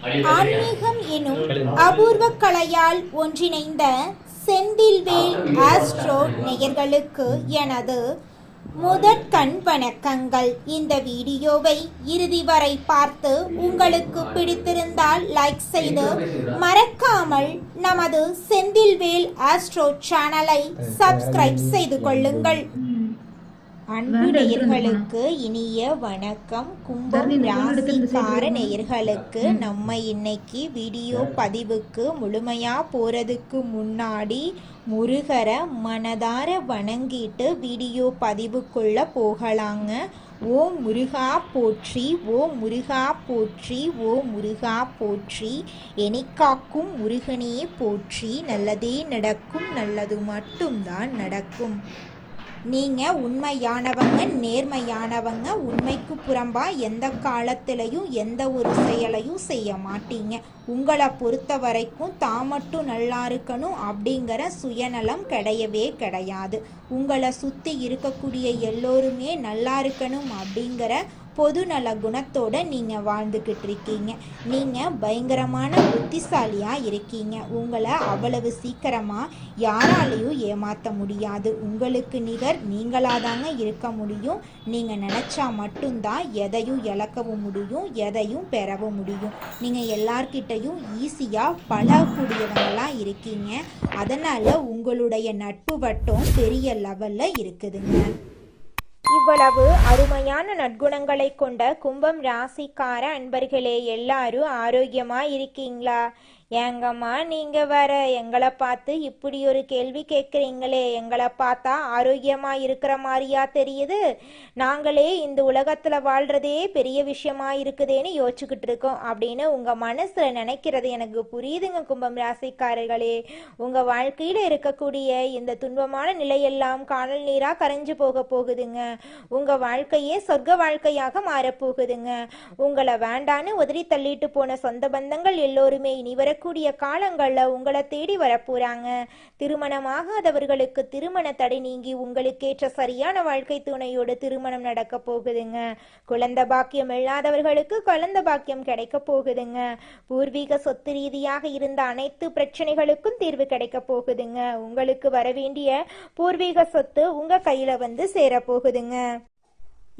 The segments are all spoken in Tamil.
ஆன்மீகம் எனும் அபூர்வ கலையால் ஒன்றிணைந்த செந்தில்வேல் ஆஸ்ட்ரோ நேயர்களுக்கு எனது முதற்கண் வணக்கங்கள். இந்த வீடியோவை இறுதி வரை பார்த்து உங்களுக்கு பிடித்திருந்தால் லைக் செய்து மறக்காமல் நமது செந்தில்வேல் ஆஸ்ட்ரோ சேனலை சப்ஸ்கிரைப் செய்து கொள்ளுங்கள். அன்பு நேயர்களுக்கு இனிய வணக்கம். கும்பம் ராசிக்கார நேயர்களுக்கு நம்ம இன்னைக்கு வீடியோ பதிவுக்கு முழுமையா போறதுக்கு முன்னாடி முருகரை மனதார வணங்கிட்டு வீடியோ பதிவுக்குள்ள போகலாங்க. ஓம் முருகா போற்றி, ஓம் முருகா போற்றி, ஓம் முருகா போற்றி, எனிக்காக்கும் முருகனே போற்றி. நல்லதே நடக்கும், நல்லது மட்டும்தான் நடக்கும். நீங்கள் உண்மையானவங்க, நேர்மையானவங்க. உண்மைக்கு புறம்பா எந்த காலத்திலையும் எந்த ஒரு செயலையும் செய்ய மாட்டீங்க. உங்களை பொறுத்த வரைக்கும் தான் மட்டும் நல்லா இருக்கணும் அப்படிங்கிற சுயநலம் கிடையவே கிடையாது. உங்களை சுற்றி இருக்கக்கூடிய எல்லோருமே நல்லா இருக்கணும் அப்படிங்கிற பொதுநல குணத்தோட நீங்கள் வாழ்ந்துக்கிட்டு இருக்கீங்க. நீங்கள் பயங்கரமான புத்திசாலியாக இருக்கீங்க. உங்களை அவ்வளவு சீக்கிரமாக யாராலையும் ஏமாற்ற முடியாது. உங்களுக்கு நிகர் நீங்களாக தாங்க இருக்க முடியும். நீங்கள் நினச்சா மட்டும்தான் எதையும் இழக்கவும் முடியும், எதையும் பெறவும் முடியும். நீங்கள் எல்லார்கிட்டையும் ஈஸியாக பழகக்கூடியவங்களாக இருக்கீங்க. அதனால் உங்களுடைய நட்பு வட்டம் பெரிய லெவலில் இருக்குதுங்க. இவ்வளவு அருமையான நற்குணங்களை கொண்ட கும்பம் ராசிக்கார அன்பர்களே, எல்லாரும் ஆரோக்கியமா இருக்கீங்களா? ஏங்கம்மா நீங்க வேற எங்களை பார்த்து இப்படி ஒரு கேள்வி கேட்குறீங்களே? எங்களை பார்த்தா ஆரோக்கியமா இருக்கிற மாதிரியா தெரியுது? நாங்களே இந்த உலகத்துல வாழ்றதே பெரிய விஷயமா இருக்குதேன்னு யோசிச்சுக்கிட்டு இருக்கோம் அப்படின்னு உங்க மனசுல நினைக்கிறது எனக்கு புரியுதுங்க. கும்பம் ராசிக்காரர்களே, உங்க வாழ்க்கையில இருக்கக்கூடிய இந்த துன்பமான நிலையெல்லாம் காணல் நீரா கரைஞ்சு போக போகுதுங்க. உங்க வாழ்க்கையே சொர்க்க வாழ்க்கையாக மாறப்போகுதுங்க. உங்களை வேண்டான்னு உதறி தள்ளிட்டு போன சொந்த பந்தங்கள் எல்லோருமே இனி வரக்கூடிய காலங்களில் உங்களை தேடி வரப்போறாங்க. திருமணமாகாதவர்களுக்கு திருமண தடை நீங்கி உங்களுக்கேற்ற சரியான வாழ்க்கை துணையோடு திருமணம் நடக்க போகுதுங்க. குழந்தை பாக்கியம் இல்லாதவர்களுக்கு குழந்தை பாக்கியம் கிடைக்க போகுதுங்க. பூர்வீக சொத்து ரீதியாக இருந்த அனைத்து பிரச்சனைகளுக்கும் தீர்வு கிடைக்க போகுதுங்க. உங்களுக்கு வர வேண்டிய பூர்வீக சொத்து உங்க கையில வந்து சேரப்போகுதுங்க.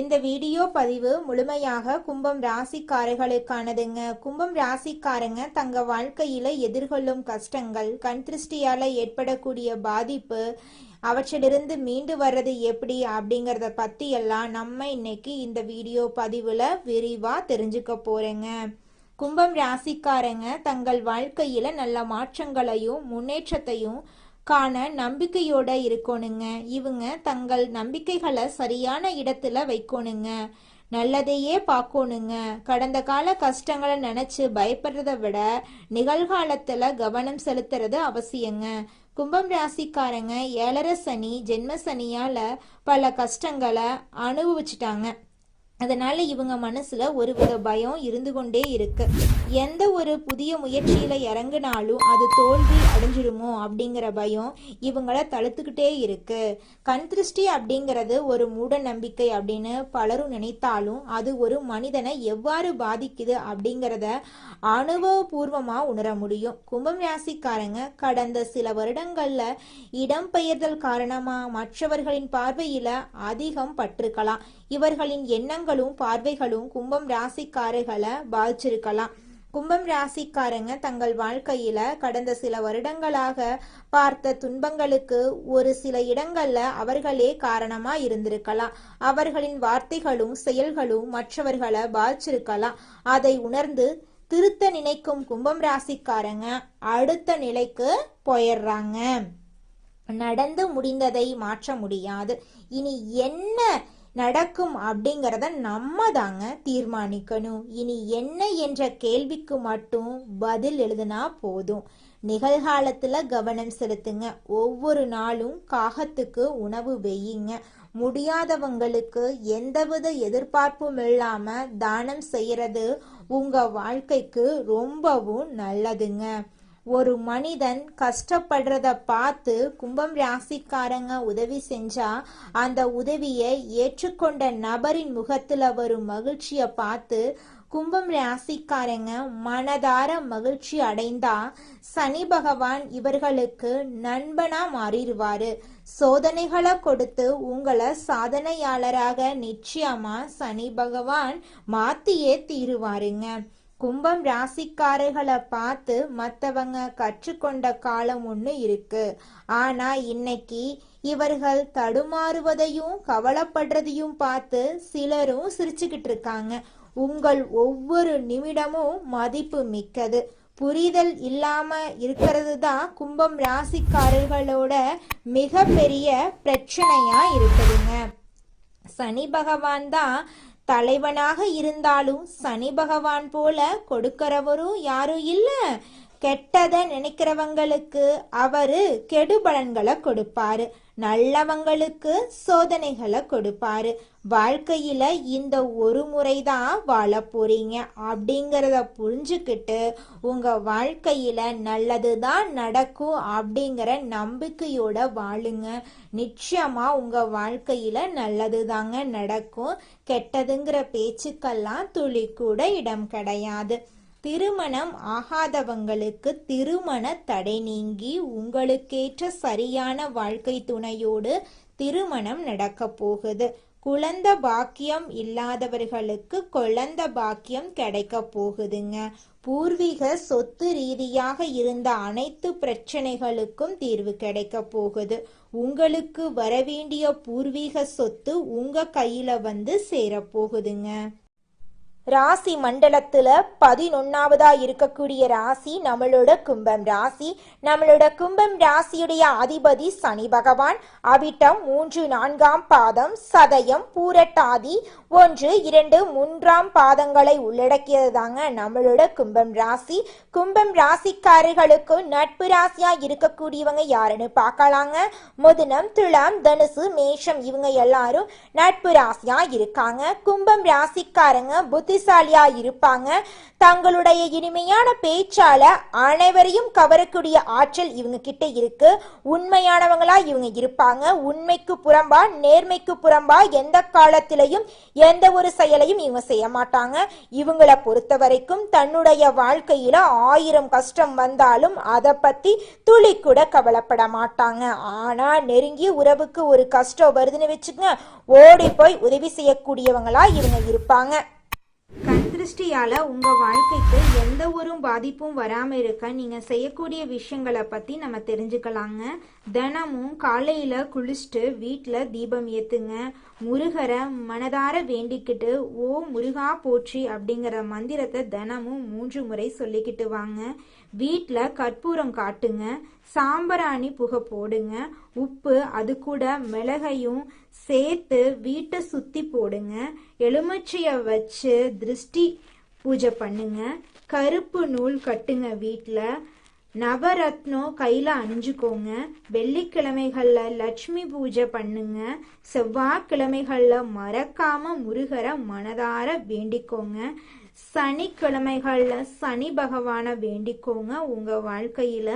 இந்த வீடியோ பதிவு முழுமையாக கும்பம் ராசிக்காரர்களுக்கானதுங்க. கும்பம் ராசிக்காரங்க தங்க வாழ்க்கையில எதிர்கொள்ளும் கஷ்டங்கள், கண் திருஷ்டியால ஏற்படக்கூடிய பாதிப்பு, அவற்றிலிருந்து மீண்டு வர்றது எப்படி அப்படிங்கிறத பத்தி எல்லாம் நம்ம இன்னைக்கு இந்த வீடியோ பதிவுல விரிவா தெரிஞ்சுக்க போறேங்க. கும்பம் ராசிக்காரங்க தங்கள் வாழ்க்கையில நல்ல மாற்றங்களையும் முன்னேற்றத்தையும் காண நம்பிக்கையோட இருக்கணுங்க. இவங்க தங்கள் நம்பிக்கைகளை சரியான இடத்துல வைக்கணுங்க. நல்லதையே பார்க்கணுங்க. கடந்த கால கஷ்டங்களை நினைச்சு பயப்படுறத விட நிகழ்காலத்துல கவனம் செலுத்துறது அவசியங்க. கும்பம் ராசிக்காரங்க 7.5 சனி ஜென்ம சனியால பல கஷ்டங்களை அனுபவிச்சுட்டாங்க. அதனால இவங்க மனசுல ஒரு வித பயம் இருந்து கொண்டே இருக்கு. எந்த ஒரு புதிய முயற்சியில இறங்கினாலும் அது தோல்வி அடைஞ்சிடுமோ அப்படிங்கிற பயம் இவங்களை தடுத்துக்கிட்டே இருக்கு. கண் திருஷ்டி அப்படிங்கிறது ஒரு மூட நம்பிக்கை அப்படின்னு பலரும் நினைத்தாலும் அது ஒரு மனிதனை எவ்வாறு பாதிக்குது அப்படிங்கிறத அனுபவபூர்வமா உணர முடியும். கும்பம் ராசிக்காரங்க கடந்த சில வருடங்கள்ல இடம்பெயர்தல் காரணமா மற்றவர்களின் பார்வையில அதிகம் பட்டிருக்கலாம். இவர்களின் எண்ணங்களும் பார்வைகளும் கும்பம் ராசிக்காரர்களை பாதிச்சிருக்கலாம். கும்பம் ராசிக்காரங்க தங்கள் வாழ்க்கையில கடந்த சில வருடங்களாக பார்த்த துன்பங்களுக்கு ஒரு சில இடங்கள்ல அவர்களே காரணமா இருந்திருக்கலாம். அவர்களின் வார்த்தைகளும் செயல்களும் மற்றவர்களை பாதிச்சிருக்கலாம். அதை உணர்ந்து திருத்த நினைக்கும் கும்பம் ராசிக்காரங்க அடுத்த நிலைக்கு போயிடுறாங்க. நடந்து முடிந்ததை மாற்ற முடியாது. இனி என்ன நடக்கும் அப்படிங்கிறத நம்ம தாங்க தீர்மானிக்கணும். இனி என்ன என்ற கேள்விக்கு மட்டும் பதில் எழுதுனா போதும். நிகழ்காலத்துல கவனம் செலுத்துங்க. ஒவ்வொரு நாளும் காகத்துக்கு உணவு வெய்யுங்க. முடியாதவங்களுக்கு எந்தவித எதிர்பார்ப்பும் இல்லாம தானம் செய்யறது உங்க வாழ்க்கைக்கு ரொம்பவும் நல்லதுங்க. ஒரு மனிதன் கஷ்டப்படுறத பார்த்து கும்பம் ராசிக்காரங்க உதவி செஞ்சா அந்த உதவியை ஏற்றுக்கொண்ட நபரின் முகத்துல வரும் மகிழ்ச்சியை பார்த்து கும்பம் ராசிக்காரங்க மனதார மகிழ்ச்சி அடைந்தா சனி பகவான் இவர்களுக்கு நண்பனா மாறிடுவாரு. சோதனைகளை கொடுத்து உங்களை சாதனையாளராக நிச்சயமா சனி பகவான் மாத்தியே தீருவாருங்க. கும்பம் ராசிக்காரர்களை பார்த்து மற்றவங்க கற்றுக்கொண்ட காலம் ஒன்று இருக்கு. ஆனா இன்னைக்கு இவர்கள் தடுமாறுவதையும் கவலைப்படுறதையும் பார்த்து சிலரும் சிரிச்சுக்கிட்டு இருக்காங்க. உங்கள் ஒவ்வொரு நிமிடமும் மதிப்பு மிக்கது. புரிதல் இல்லாம இருக்கிறது தான் கும்பம் ராசிக்காரர்களோட மிக பெரிய பிரச்சனையா இருக்குதுங்க. சனி பகவான் தான் தலைவனாக இருந்தாலும் சனி பகவான் போல கொடுக்கிறவரும் யாரும் இல்ல. கெட்டதை நினைக்கிறவங்களுக்கு அவரு கெடுபலன்களை கொடுப்பாரு, நல்லவங்களுக்கு சோதனைகளை கொடுப்பாரு. வாழ்க்கையில இந்த ஒரு முறைதான் வாழ போறீங்க அப்படிங்கிறத புரிஞ்சுக்கிட்டு உங்க வாழ்க்கையில நல்லதுதான் நடக்கும் அப்படிங்கிற நம்பிக்கையோட வாழுங்க. நிச்சயமா உங்க வாழ்க்கையில நல்லதுதாங்க நடக்கும். கெட்டதுங்கிற பேச்சுக்கெல்லாம் துளி கூட இடம் கிடையாது. திருமணம் ஆகாதவங்களுக்கு திருமண தடை நீங்கி உங்களுக்கேற்ற சரியான வாழ்க்கை துணையோடு திருமணம் நடக்க போகுது. குழந்தை பாக்கியம் இல்லாதவர்களுக்கு குழந்தை பாக்கியம் கிடைக்க போகுதுங்க. பூர்வீக சொத்து ரீதியாக இருந்த அனைத்து பிரச்சனைகளுக்கும் தீர்வு கிடைக்க போகுது. உங்களுக்கு வரவேண்டிய பூர்வீக சொத்து உங்க கையில வந்து சேரப்போகுதுங்க. ராசி மண்டலத்துல 11வதா இருக்கக்கூடிய ராசி நம்மளோட கும்பம் ராசி. நம்மளோட கும்பம் ராசியுடைய அதிபதி சனி பகவான். அவிட்டம் 3, 4ஆம் பாதம், சதயம், பூரட்டாதி 1, 2, 3ஆம் பாதங்களை உள்ளடக்கியது தாங்க நம்மளோட கும்பம் ராசி. கும்பம் ராசிக்காரர்களுக்கு நட்பு ராசியா இருக்கக்கூடியவங்க யாருன்னு பார்க்கலாங்க. மிதுனம், துலாம், தனுசு, மேஷம் இவங்க எல்லாரும் நட்பு ராசியா இருக்காங்க. கும்பம் ராசிக்காரங்க புத்திசாலியா இருப்பாங்க. தங்களுடைய இனிமையான பேச்சால அனைவரையும் கவரக்கூடிய ஆற்றல் இவங்க கிட்ட இருக்கு. உண்மையானவங்களா இவங்க இருப்பாங்க. உண்மைக்கு புறம்பா நேர்மைக்கு புறம்பா எந்த காலத்திலையும் எந்த ஒரு செயலையும் இவங்க செய்ய மாட்டாங்க. இவங்களை பொறுத்த வரைக்கும் தன்னுடைய வாழ்க்கையில 1000 கஷ்டம் வந்தாலும் அதை பத்தி துளி கூட கவலைப்பட மாட்டாங்க. ஆனா நெருங்கிய உறவுக்கு ஒரு கஷ்டம் வருதுன்னு வச்சுக்கோங்க, ஓடி போய் உதவி செய்யக்கூடியவங்களா இவங்க இருப்பாங்க. கண் திருஷ்டியால உங்க வாழ்க்கைக்கு எந்த ஒரு பாதிப்பும் வராம இருக்க நீங்க செய்யக்கூடிய விஷயங்களை பத்தி நம்ம தெரிஞ்சுக்கலாங்க. தினமும் காலையில குளிச்சுட்டு வீட்டுல தீபம் ஏத்துங்க. முருகரை மனதார வேண்டிக்கிட்டு ஓ முருகா போற்றி அப்படிங்கிற மந்திரத்தை தினமும் 3 முறை சொல்லிக்கிட்டு வாங்க. வீட்டில் கற்பூரம் காட்டுங்க. சாம்பிராணி புகை போடுங்க. உப்பு அது கூட மிளகையும் சேர்த்து வீட்டை சுற்றி போடுங்க. எலுமிச்சையை வச்சு திருஷ்டி பூஜை பண்ணுங்க. கருப்பு நூல் கட்டுங்க. வீட்டில் நவரத்னம் கையில் அணிஞ்சுக்கோங்க. வெள்ளிக்கிழமைகளில் லட்சுமி பூஜை பண்ணுங்க. செவ்வாய்க்கிழமைகளில் மறக்காம முருகரை மனதார வேண்டிக்கோங்க. சனிக்கிழமைகளில் சனி பகவானை வேண்டிக்கோங்க. உங்கள் வாழ்க்கையில்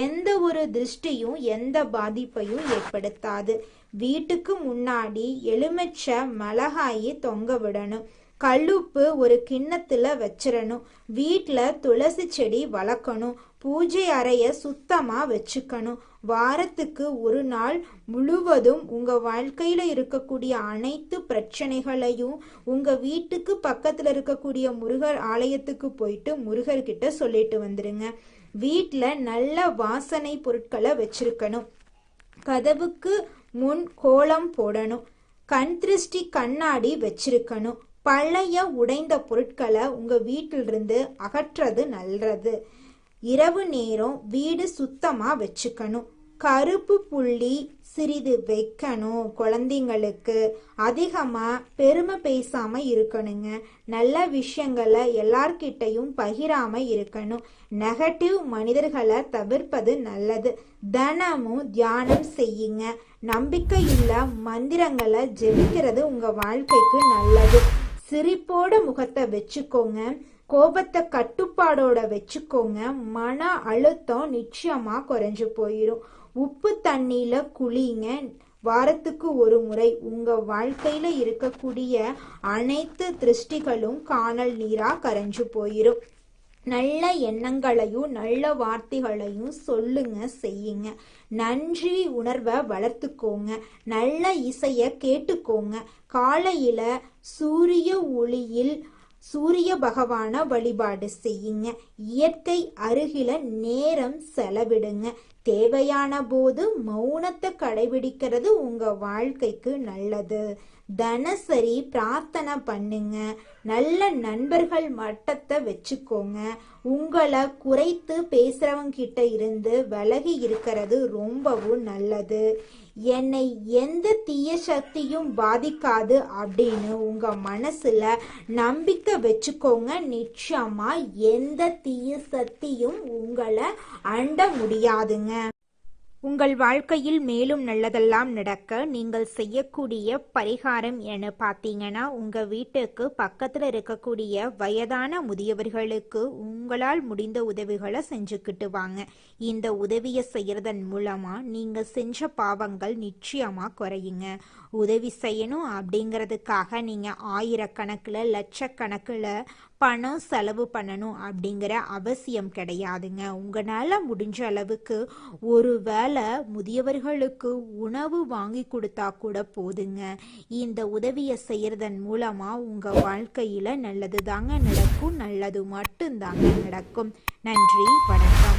எந்த ஒரு திருஷ்டியும் எந்த பாதிப்பையும் ஏற்படுத்தாது. வீட்டுக்கு முன்னாடி எலுமிச்சை மிளகாயை தொங்க விடணும். கல்லுப்பு ஒரு கிண்ணத்துல வச்சிடணும். வீட்டில் துளசி செடி வளர்க்கணும். பூஜை அறைய சுத்தமா வச்சுக்கணும். வாரத்துக்கு ஒரு நாள் முழுவதும் உங்க வாழ்க்கையில இருக்கக்கூடிய அனைத்து பிரச்சனைகளையும் உங்க வீட்டுக்கு பக்கத்துல இருக்கக்கூடிய முருகர் ஆலயத்துக்கு போயிட்டு முருகர்கிட்ட சொல்லிட்டு வந்துருங்க. வீட்டுல நல்ல வாசனை பொருட்களை வச்சிருக்கணும். கதவுக்கு முன் கோலம் போடணும். கண் திருஷ்டி கண்ணாடி வச்சிருக்கணும். பழைய உடைந்த பொருட்களை உங்க வீட்டிலிருந்து அகற்றது நல்லது. இரவு நேரம் வீடு சுத்தமா வச்சுக்கணும். கருப்பு புள்ளி சிறிது வைக்கணும். குழந்தைங்களுக்கு அதிகமா பெருமை பேசாம இருக்கணுங்க. நல்ல விஷயங்களை எல்லார்கிட்டையும் பகிராம இருக்கணும். நெகட்டிவ் மனிதர்களை தவிர்ப்பது நல்லது. தினமும் தியானம் செய்யுங்க. நம்பிக்கையுள்ள மந்திரங்களை ஜெபிக்கிறது உங்க வாழ்க்கைக்கு நல்லது. சிரிப்போட முகத்தை வச்சுக்கோங்க. கோபத்தை கட்டுப்பாடோட வச்சுக்கோங்க. மன அழுத்தம் நிச்சயமா குறைஞ்சு போயிடும். உப்பு தண்ணியில குளிங்க. வாரத்துக்கு ஒரு முறை உங்க வாழ்க்கையில இருக்கக்கூடிய அனைத்து திருஷ்டிகளும் காணல் நீரா கரைஞ்சு போயிரும். நல்ல எண்ணங்களையும் நல்ல வார்த்தைகளையும் சொல்லுங்க, செய்யுங்க. நன்றி உணர்வை வளர்த்துக்கோங்க. நல்ல இசையை கேட்டுக்கோங்க. காலையில சூரிய ஒளியில் சூரிய பகவான வழிபாடு செய்யுங்க. இயற்கை அருகில நேரம் செலவிடுங்க. தேவையான போது மௌனத்தை கடைபிடிக்கிறது உங்க வாழ்க்கைக்கு நல்லது. தினசரி பிரார்த்தனை பண்ணுங்க. நல்ல நண்பர்கள் மட்டத்தை வச்சுக்கோங்க. உங்களை குறைத்து பேசுறவங்க கிட்ட இருந்து விலகி இருக்கிறது ரொம்பவும் நல்லது. என்னை எந்த தீய சக்தியும் பாதிக்காது அப்படின்னு உங்க மனசுல நம்பிக்கை வச்சுக்கோங்க. நிச்சயமா எந்த தீய சக்தியும் உங்களை அண்ட முடியாதுங்க. உங்கள் வாழ்க்கையில் மேலும் நல்லதெல்லாம் நடக்க நீங்கள் செய்யக்கூடிய பரிகாரம் என பார்த்தீங்கன்னா, உங்கள் வீட்டுக்கு பக்கத்தில் இருக்கக்கூடிய வயதான முதியவர்களுக்கு உங்களால் முடிந்த உதவிகளை செஞ்சுக்கிட்டு வாங்க. இந்த உதவியை செய்கிறதன் மூலமாக நீங்கள் செஞ்ச பாவங்கள் நிச்சயமாக குறையுங்க. உதவி செய்யணும் அப்படிங்கிறதுக்காக நீங்கள் ஆயிரக்கணக்கில் லட்சக்கணக்கில் பணம் செலவு பண்ணணும் அப்படிங்கிற அவசியம் கிடையாதுங்க. உங்களால் முடிஞ்ச அளவுக்கு ஒரு வேளை முதியவர்களுக்கு உணவு வாங்கி கொடுத்தா கூட போதுங்க. இந்த உதவியை செய்கிறதன் மூலமாக உங்கள் வாழ்க்கையில் நல்லது தாங்க நடக்கும். நல்லது மட்டும்தாங்க நடக்கும். நன்றி, வணக்கம்.